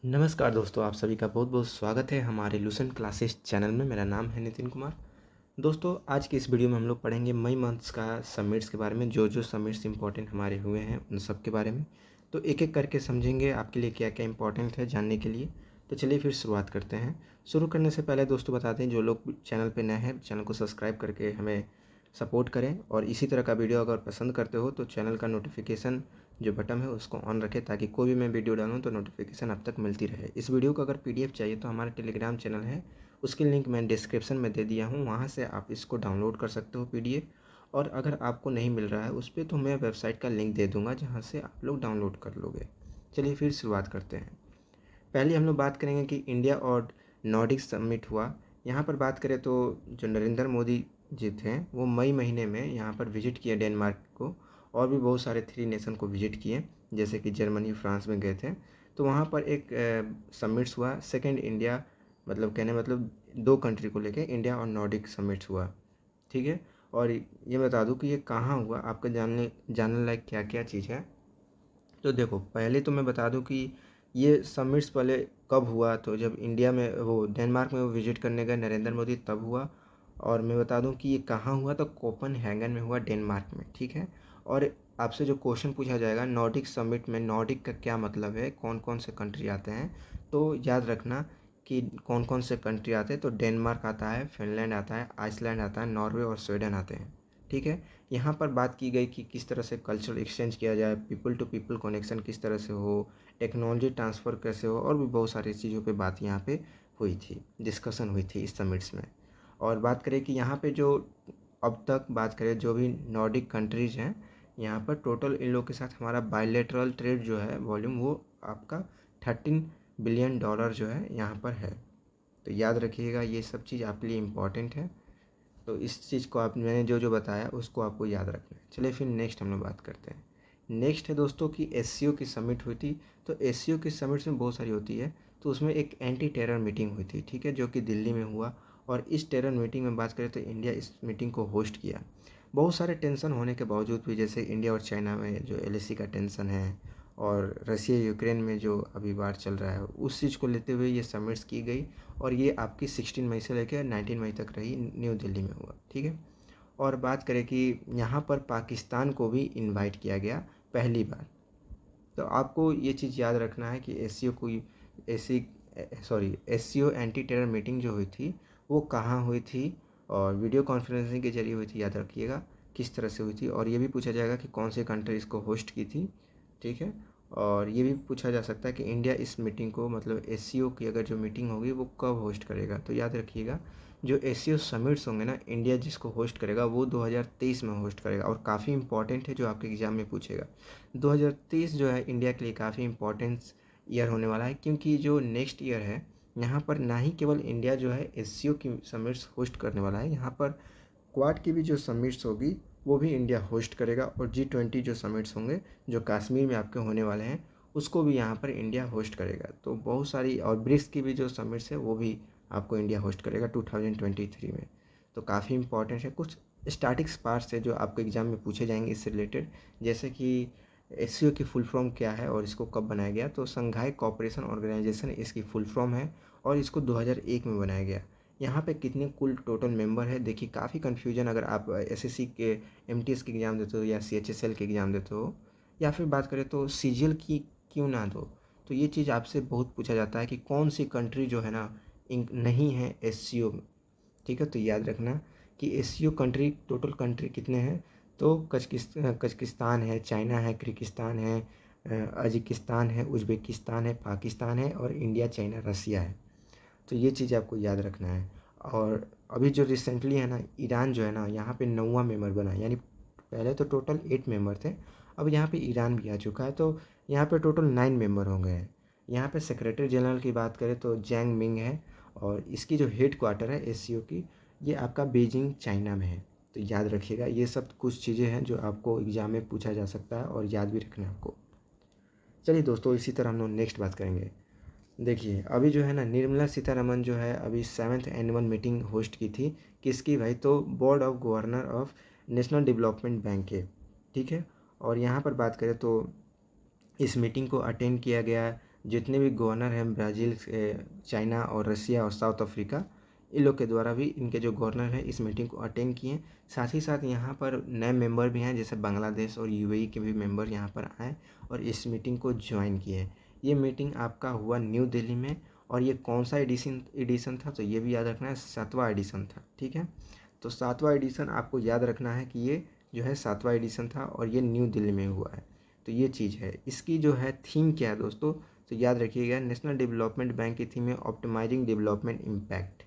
नमस्कार दोस्तों, आप सभी का बहुत बहुत स्वागत है हमारे लूसेंट क्लासेस चैनल में। मेरा नाम है नितिन कुमार। दोस्तों, आज की इस वीडियो में हम लोग पढ़ेंगे मई मंथ्स का समिट्स के बारे में। जो जो समिट्स इंपॉर्टेंट हमारे हुए हैं उन सब के बारे में तो एक एक करके समझेंगे आपके लिए क्या क्या इंपॉर्टेंट है जानने के लिए। तो चलिए फिर शुरुआत करते हैं। शुरू करने से पहले दोस्तों बता दें, जो लोग चैनल पर नए हैं चैनल को सब्सक्राइब करके हमें सपोर्ट करें, और इसी तरह का वीडियो अगर पसंद करते हो तो चैनल का नोटिफिकेशन जो बटन है उसको ऑन रखें, ताकि कोई भी मैं वीडियो डालूँ तो नोटिफिकेशन अब तक मिलती रहे। इस वीडियो को अगर पीडीएफ चाहिए तो हमारा टेलीग्राम चैनल है, उसकी लिंक मैं डिस्क्रिप्शन में दे दिया हूँ, वहाँ से आप इसको डाउनलोड कर सकते हो पीडीएफ। और अगर आपको नहीं मिल रहा है उस पर तो मैं वेबसाइट का लिंक दे दूँगा जहाँ से आप लोग डाउनलोड कर लोगे। चलिए फिर शुरुआत करते हैं। पहले हम लोग बात करेंगे कि इंडिया और नॉर्डिक समिट हुआ। यहाँ पर बात करें तो जो नरेंद्र मोदी जी थे वो मई महीने में यहाँ पर विजिट किए डेनमार्क को, और भी बहुत सारे 3 नेशन को विजिट किए, जैसे कि जर्मनी फ्रांस में गए थे। तो वहाँ पर एक समिट्स हुआ, सेकेंड इंडिया, मतलब कहने मतलब 2 कंट्री को लेके इंडिया और नॉर्डिक समिट्स हुआ। ठीक है। और ये बता दूँ कि ये कहाँ हुआ, आपका जानने लायक क्या क्या चीज़ है। तो देखो, पहले तो मैं बता दूं कि ये समिट्स पहले कब हुआ, तो जब इंडिया में वो डेनमार्क में वो विजिट करने गए नरेंद्र मोदी तब हुआ। और मैं बता दूं कि ये कहाँ हुआ, तो कोपनहेगन में हुआ, डेनमार्क में। ठीक है। और आपसे जो क्वेश्चन पूछा जाएगा नॉर्डिक समिट में, नॉर्डिक का क्या मतलब है, कौन कौन से कंट्री आते हैं, तो याद रखना कि कौन कौन से कंट्री आते हैं। तो डेनमार्क आता है, फिनलैंड आता है, आइसलैंड आता है, नॉर्वे और स्वीडन आते हैं। ठीक है। यहाँ पर बात की गई कि किस तरह से कल्चरल एक्सचेंज किया जाए, पीपल टू पीपल कनेक्शन किस तरह से हो, टेक्नोलॉजी ट्रांसफ़र कैसे हो, और भी बहुत सारी चीज़ों पे बात यहाँ पे हुई थी, डिस्कशन हुई थी इस समिट्स में। और बात करें कि यहाँ पे जो अब तक बात करें जो भी नॉर्डिक कंट्रीज़ हैं, यहाँ पर टोटल इन लोग के साथ हमारा बायलैटरल ट्रेड जो है वॉल्यूम, वो आपका $13 बिलियन जो है यहाँ पर है। तो याद रखिएगा, ये सब चीज़ आपके लिए इम्पॉर्टेंट है। तो इस चीज़ को आप, मैंने जो जो बताया उसको आपको याद रखना है। चलिए फिर नेक्स्ट हम लोग बात करते हैं। नेक्स्ट है दोस्तों कि एससीओ की समिट हुई थी। तो एससीओ की समिट्स में बहुत सारी होती है, तो उसमें एक एंटी टेरर मीटिंग हुई थी, ठीक है, जो कि दिल्ली में हुआ। और इस टेरर मीटिंग में बात करें तो इंडिया इस मीटिंग को होस्ट किया। बहुत सारे टेंशन होने के बावजूद भी, जैसे इंडिया और चाइना में जो एलएसी का टेंशन है, और रसिया यूक्रेन में जो अभी वार चल रहा है, उस चीज़ को लेते हुए ये समिट्स की गई। और ये आपकी 16 मई से लेकर 19 मई तक रही, न्यू दिल्ली में हुआ। ठीक है। और बात करें कि यहाँ पर पाकिस्तान को भी इनवाइट किया गया पहली बार। तो आपको ये चीज़ याद रखना है कि एससीओ को AC SCO anti terror meeting जो हुई थी वो कहाँ हुई थी, और वीडियो कॉन्फ्रेंसिंग के जरिए हुई थी, याद रखिएगा किस तरह से हुई थी। और ये भी पूछा जाएगा कि कौन सी कंट्री इसको होस्ट की थी। ठीक है। और ये भी पूछा जा सकता है कि इंडिया इस मीटिंग को, मतलब एससीओ की अगर जो मीटिंग होगी वो कब होस्ट करेगा। तो याद रखिएगा, जो एससीओ समिट्स होंगे ना, इंडिया जिसको होस्ट करेगा वो 2023 में होस्ट करेगा। और काफ़ी इंपॉर्टेंट है, जो आपके एग्ज़ाम में पूछेगा। 2023 जो है इंडिया के लिए काफ़ी इंपॉर्टेंट ईयर होने वाला है, क्योंकि जो नेक्स्ट ईयर है यहाँ पर ना ही केवल इंडिया जो है एससीओ की समिट्स होस्ट करने वाला है, यहाँ पर क्वाड की भी जो समिट्स होगी वो भी इंडिया होस्ट करेगा। और G20 जो समिट्स होंगे जो कश्मीर में आपके होने वाले हैं, उसको भी यहाँ पर इंडिया होस्ट करेगा। तो बहुत सारी, और ब्रिक्स की भी जो समिट्स है वो भी आपको इंडिया होस्ट करेगा 2023 में। तो काफ़ी इंपॉर्टेंट है। कुछ स्टैटिक्स पार्ट्स है जो आपको एग्जाम में पूछे जाएंगे इससे रिलेटेड, जैसे कि एससीओ की फुल फॉर्म क्या है और इसको कब बनाया गया। तो संघाई कोऑपरेशन ऑर्गेनाइजेशन इसकी फुल फॉर्म है, और इसको 2001 में बनाया गया। यहाँ पे कितने कुल टोटल मेंबर है, देखिए काफ़ी कन्फ्यूजन अगर आप एसएससी के एमटीएस के एग्ज़ाम देते हो, या सीएचएसएल के एग्ज़ाम देते हो, या फिर बात करें तो सीजीएल की क्यों ना दो, तो ये चीज़ आपसे बहुत पूछा जाता है कि कौन सी कंट्री जो है ना नहीं है एससीओ में। ठीक है। तो याद रखना कि एससीओ कंट्री, टोटल कंट्री कितने हैं, तो कजाकिस्तान है, चाइना है, किर्गिस्तान है, अजिकिस्तान है, उज़्बेकिस्तान है, पाकिस्तान है, और इंडिया, चाइना, रसिया है। तो ये चीज़ आपको याद रखना है। और अभी जो रिसेंटली है ना, ईरान जो है ना यहाँ पे 9वां मेंबर बना है, यानी पहले तो टोटल 8 मेंबर थे, अब यहाँ पे ईरान भी आ चुका है, तो यहाँ पे टोटल 9 मेंबर हो गए हैं। यहाँ पे सेक्रेटरी जनरल की बात करें तो जैंग मिंग है, और इसकी जो हेड क्वार्टर है एससीओ की, ये आपका बीजिंग चाइना में है। तो याद रखिएगा, ये सब कुछ चीज़ें हैं जो आपको एग्ज़ाम में पूछा जा सकता है और याद भी रखना है आपको। चलिए दोस्तों, इसी तरह हम लोग नेक्स्ट बात करेंगे। देखिए, अभी जो है ना, निर्मला सीतारमन जो है अभी 7th एनुअल मीटिंग होस्ट की थी। किसकी भाई, तो board of governor of national development bank के। ठीक है। और यहाँ पर बात करें तो इस मीटिंग को अटेंड किया गया जितने भी गवर्नर हैं ब्राज़ील, चाइना और रसिया और साउथ अफ्रीका, इन लोग के द्वारा भी इनके जो गवर्नर हैं इस मीटिंग को अटेंड किए। साथ ही साथ यहाँ पर नए मेंबर भी हैं, जैसे बांग्लादेश और यूएई के भी मेंबर यहाँ पर आए और इस मीटिंग को ज्वाइन किए। ये मीटिंग आपका हुआ न्यू दिल्ली में, और ये कौन सा एडिशन था, तो ये भी याद रखना है, 7वां एडिशन था। ठीक है, तो 7वां एडिशन आपको याद रखना है कि ये जो है 7वां एडिशन था और ये न्यू दिल्ली में हुआ है। तो ये चीज़ है। इसकी जो है थीम क्या है दोस्तों, तो याद रखिएगा, नेशनल डेवलपमेंट बैंक की थीम है ऑप्टिमाइजिंग डेवलपमेंट इम्पैक्ट।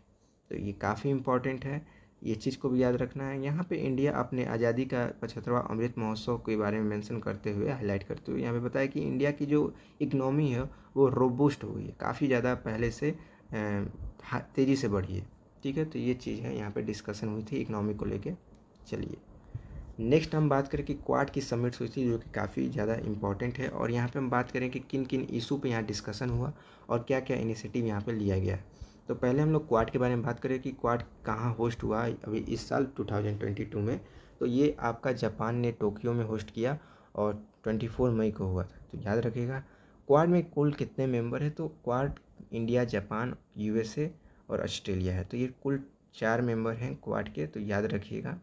तो ये काफ़ी इंपॉर्टेंट है, ये चीज़ को भी याद रखना है। यहाँ पे इंडिया अपने आज़ादी का 75वां अमृत महोत्सव के बारे में मेंशन करते हुए, हाईलाइट करते हुए यहाँ पे बताया कि इंडिया की जो इकनॉमी है वो रोबूस्ट हुई है, काफ़ी ज़्यादा पहले से तेज़ी से बढ़ी है। ठीक है, तो ये चीज़ है, यहाँ पे डिस्कशन हुई थी इकनॉमी को लेके। चलिए नेक्स्ट हम बात करें कि क्वाड की समिट्स हुई थी, जो कि काफ़ी ज़्यादा इंपॉर्टेंट है, और यहाँ पे हम बात करें कि किन किन इशू पे यहाँ डिस्कशन हुआ और क्या क्या इनिशिएटिव यहाँ पे लिया गया। तो पहले हम लोग क्वाड के बारे में बात करें कि क्वाड कहाँ होस्ट हुआ अभी इस साल 2022 में। तो ये आपका जापान ने टोक्यो में होस्ट किया और 24 मई को हुआ था। तो याद रखिएगा क्वाड में कुल कितने मेंबर हैं, तो क्वाड इंडिया, जापान, यूएसए और ऑस्ट्रेलिया है। तो ये कुल 4 मेंबर हैं क्वाड के, तो याद रखिएगा।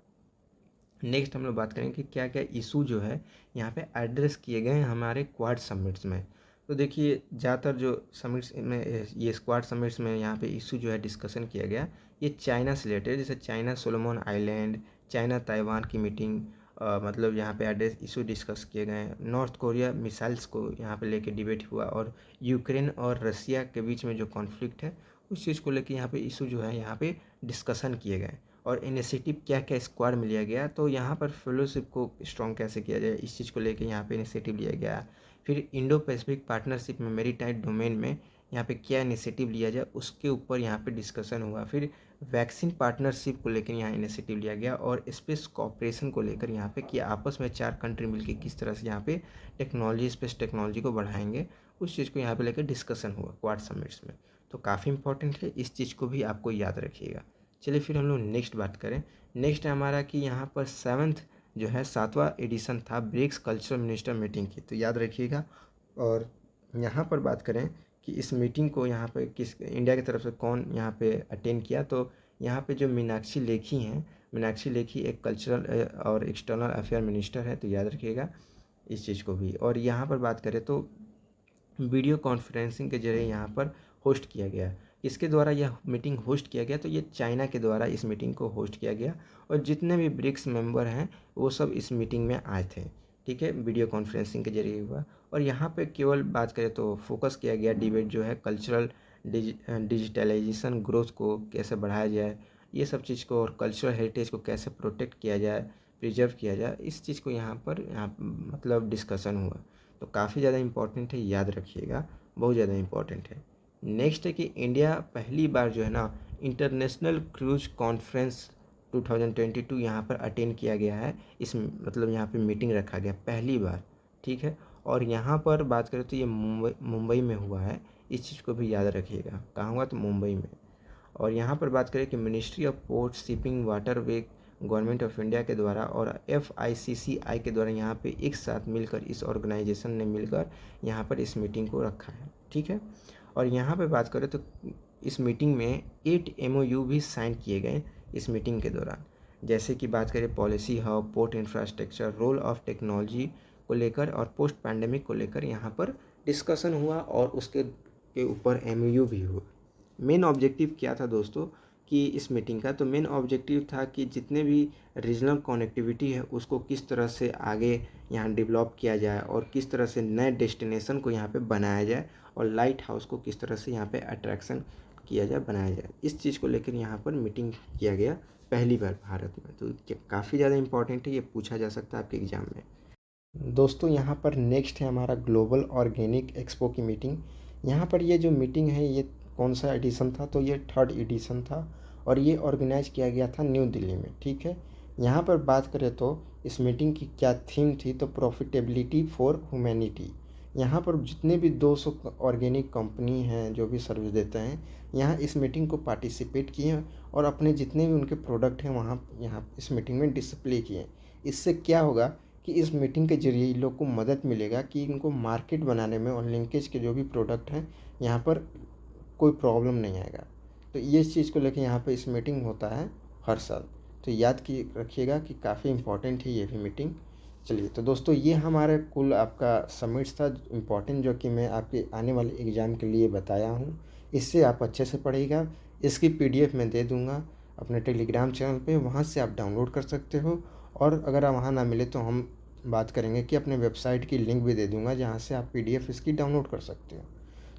नेक्स्ट हम लोग बात करेंगे कि क्या क्या इशू जो है यहाँ पे एड्रेस किए गए हैं हमारे क्वाड समिट्स में। तो देखिए ज़्यादातर जो समिट्स में, ये क्वाड समिट्स में यहाँ पे इशू जो है डिस्कशन किया गया, ये चाइना से रिलेटेड, जैसे China Solomon island, China Taiwan की मीटिंग, मतलब यहाँ पे एड्रेस इशू डिस्कस किए गए। नॉर्थ कोरिया मिसाइल्स को यहाँ पे लेके डिबेट हुआ, और यूक्रेन और रसिया के बीच में जो कॉन्फ्लिक्ट है उस चीज़ को लेके यहाँ पे इशू जो है यहाँ पे डिस्कशन किए गए। और इनिशिएटिव क्या क्या स्क्वाड में लिया गया, तो यहाँ पर फेलोशिप को स्ट्रॉन्ग कैसे किया जाए, इस चीज़ को लेके यहाँ पे इनिशिएटिव लिया गया। फिर इंडो पैसिफिक पार्टनरशिप में मैरीटाइम डोमेन में यहाँ पे क्या इनिशिएटिव लिया जाए, उसके ऊपर यहाँ पे डिस्कशन हुआ। फिर वैक्सीन पार्टनरशिप को लेकर यहाँ इनिशिएटिव लिया गया, और स्पेस कॉपरेशन को लेकर यहाँ पे कि आपस में 4 कंट्री मिलकर किस तरह से यहाँ पे टेक्नोलॉजी, स्पेस टेक्नोलॉजी को बढ़ाएंगे, उस चीज़ को यहाँ पे लेकर डिस्कशन हुआ क्वाड समिट्स में। तो काफ़ी इंपॉर्टेंट है, इस चीज़ को भी आपको याद रखिएगा। चलिए फिर हम लोग नेक्स्ट बात करें। नेक्स्ट है हमारा कि यहाँ पर 7th जो है 7वां एडिशन था ब्रिक्स कल्चरल मिनिस्टर मीटिंग की, तो याद रखिएगा। और यहाँ पर बात करें कि इस मीटिंग को यहाँ पे किस इंडिया की तरफ से कौन यहाँ पे अटेंड किया, तो यहाँ पे जो मीनाक्षी लेखी हैं, मीनाक्षी लेखी एक कल्चरल और एक्सटर्नल अफेयर मिनिस्टर है, तो याद रखिएगा इस चीज़ को भी। और यहाँ पर बात करें तो वीडियो कॉन्फ्रेंसिंग के जरिए यहाँ पर होस्ट किया गया। इसके द्वारा यह मीटिंग होस्ट किया गया, तो ये चाइना के द्वारा इस मीटिंग को होस्ट किया गया, और जितने भी ब्रिक्स मेंबर हैं वो सब इस मीटिंग में आए थे। ठीक है, वीडियो कॉन्फ्रेंसिंग के जरिए हुआ। और यहाँ पे केवल बात करें तो फोकस किया गया डिबेट जो है कल्चरल डिजिटलाइजेशन ग्रोथ को कैसे बढ़ाया जाए, ये सब चीज़ को, और कल्चरल हेरिटेज को कैसे प्रोटेक्ट किया जाए, प्रिजर्व किया जाए, इस चीज़ को यहाँ पर मतलब डिस्कशन हुआ। तो काफ़ी ज़्यादा इंपॉर्टेंट है, याद रखिएगा, बहुत ज़्यादा इंपॉर्टेंट है। नेक्स्ट है कि इंडिया पहली बार जो है ना इंटरनेशनल क्रूज कॉन्फ्रेंस 2022 यहाँ पर अटेंड किया गया है। इस मतलब यहाँ पे मीटिंग रखा गया पहली बार। ठीक है, और यहाँ पर बात करें तो ये मुंबई में हुआ है, इस चीज़ को भी याद रखिएगा। कहाँ हुआ, तो मुंबई में। और यहाँ पर बात करें कि ministry of port shipping waterway government of India के द्वारा और FICCI के द्वारा यहाँ पे एक साथ मिलकर इस ऑर्गेनाइजेशन ने मिलकर यहाँ पर इस मीटिंग को रखा है। ठीक है, और यहाँ पे बात करें तो इस मीटिंग में 8 MOU भी साइन किए गए इस मीटिंग के दौरान। जैसे कि बात करें policy hub, port infrastructure, role of technology को लेकर और पोस्ट पैंडेमिक को लेकर यहाँ पर डिस्कशन हुआ, और उसके ऊपर MOU भी हुआ। मेन ऑब्जेक्टिव क्या था दोस्तों कि इस मीटिंग का, तो मेन ऑब्जेक्टिव था कि जितने भी रीजनल कनेक्टिविटी है उसको किस तरह से आगे यहाँ डेवलप किया जाए, और किस तरह से नए डेस्टिनेशन को यहाँ पे बनाया जाए, और लाइट हाउस को किस तरह से यहाँ पे अट्रैक्शन किया जाए, बनाया जाए, इस चीज़ को लेकर यहाँ पर मीटिंग किया गया पहली बार भारत में। तो काफ़ी ज़्यादा इंपॉर्टेंट है, ये पूछा जा सकता है आपके एग्ज़ाम में। दोस्तों यहाँ पर नेक्स्ट है हमारा ग्लोबल ऑर्गेनिक एक्सपो की मीटिंग। यहाँ पर ये जो मीटिंग है ये कौन सा एडिशन था, तो ये 3rd एडिशन था, और ये ऑर्गेनाइज किया गया था न्यू दिल्ली में। ठीक है, यहाँ पर बात करें तो इस मीटिंग की क्या थीम थी, तो प्रॉफिटेबिलिटी फॉर ह्यूमैनिटी। यहाँ पर जितने भी 200 ऑर्गेनिक कंपनी हैं जो भी सर्विस देते हैं, यहाँ इस मीटिंग को पार्टिसिपेट किए और अपने जितने भी उनके प्रोडक्ट हैं वहाँ यहाँ इस मीटिंग में डिस्प्ले किए। इससे क्या होगा कि इस मीटिंग के ज़रिए इन लोग को मदद मिलेगा कि इनको मार्केट बनाने में और लिंकेज के जो भी प्रोडक्ट हैं यहाँ पर कोई प्रॉब्लम नहीं आएगा। तो ये इस चीज़ को लेके यहाँ पे इस मीटिंग होता है हर साल। तो याद की रखिएगा कि काफ़ी इम्पोर्टेंट है ये भी मीटिंग। चलिए तो दोस्तों ये हमारे कुल आपका समिट्स था इम्पोर्टेंट, जो कि मैं आपके आने वाले एग्ज़ाम के लिए बताया हूँ। इससे आप अच्छे से पढ़िएगा। इसकी PDF मैं दे दूँगा अपने टेलीग्राम चैनल पे, वहाँ से आप डाउनलोड कर सकते हो। और अगर वहाँ ना मिले तो हम बात करेंगे कि अपने वेबसाइट की लिंक भी दे दूँगा जहाँ से आप PDF इसकी डाउनलोड कर सकते हो।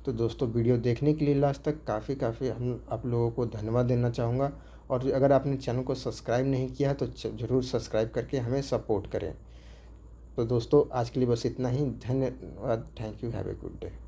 तो दोस्तों वीडियो देखने के लिए लास्ट तक काफ़ी हम आप लोगों को धन्यवाद देना चाहूँगा। और अगर आपने चैनल को सब्सक्राइब नहीं किया है तो ज़रूर सब्सक्राइब करके हमें सपोर्ट करें। तो दोस्तों आज के लिए बस इतना ही। धन्यवाद। Thank you. Have a good day.